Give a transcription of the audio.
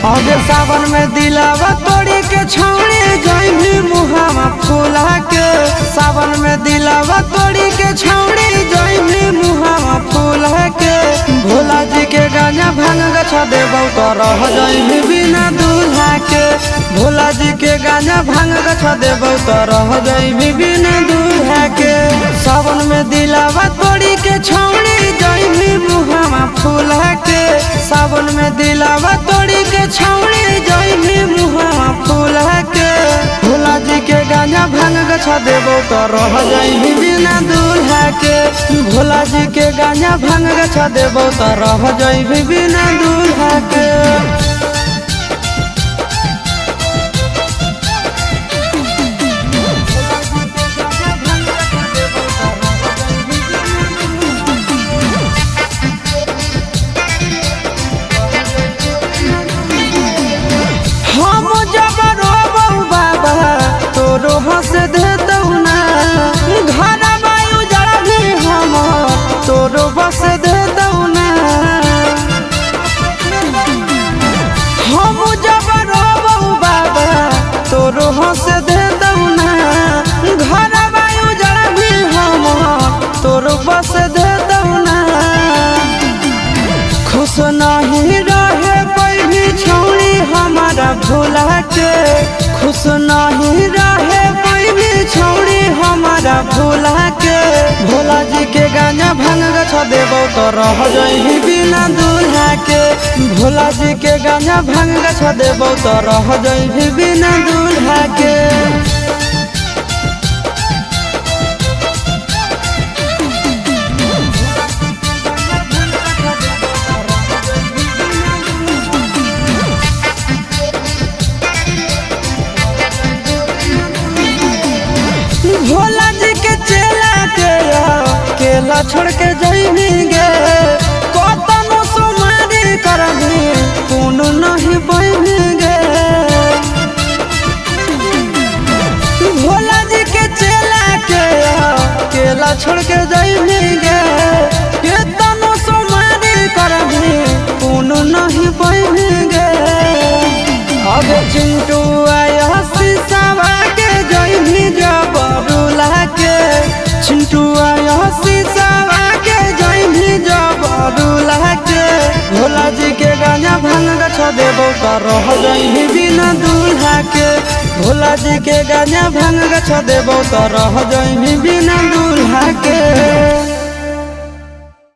अगे सावन में दिलावा तोड़ी के छौड़ी जइनी मुहावा फूला के। सावन में दिलावा तोड़ी के छौड़ी जइनी मुहावा फूला के। भोला जी के गांजा भांग गछा देबौ तो रह जइनी बिना दूल्हा के। भोला जी के गांजा भांग गछा देबौ तो रह जइनी बिना दूल्हा के। सावन में दिलावा तोड़ी के छौड़ी जइनी मुहावा फूला के। सावन में दिलावा तोड़ी के छौड़ी जइनी मुहावा फूला के। भोला जी के गांजा भांग गछा देबौ तो रह जइनी बिना दूल्हा के। भोला जी के गांजा भांग गछा देबौ तो रह जइनी बिना दूल्हा के। हंस देतौ ना घर वायु जरा भी हम तोरो बस देतौ ना। हम जब रोबौ बाबा तोरो हंस देतौ ना। घर वायु जरा भी हम तोरो बस देतौ ना। खुश नहीं रहे कोई भी छौड़ी हमारा भोला के। खुश नहीं रहे कोई भी छौड़ी हमारा भोला के। भोला जी के गांजा भांग गछा देबौ तो रह जइनी बिना दूल्हा के। भोला जी के गांजा भांग गछा देबौ तो रह जइनी बिना दूल्हा के। भोला जी के चेला के केला छोड़ के जइनी गे। कतनो सुमारी करनी कोनो नहीं बइनी गे। भोला जी के चेला के केला छोड़ के जइनी गे। कतनो सुमारी करनी कोनो नहीं बइनी गे। अबे चिंटू आया शीशावा के जइनी जब के। चिंटू आया शीशावा के जइनी जब दूल्हा के। भोला जी के गांजा भांग गछा देबौ तो रह जइनी बिना दूल्हा के। भोला जी के गांजा भांग गछा देबौ तो रह जइनी बिना दूल्हा के।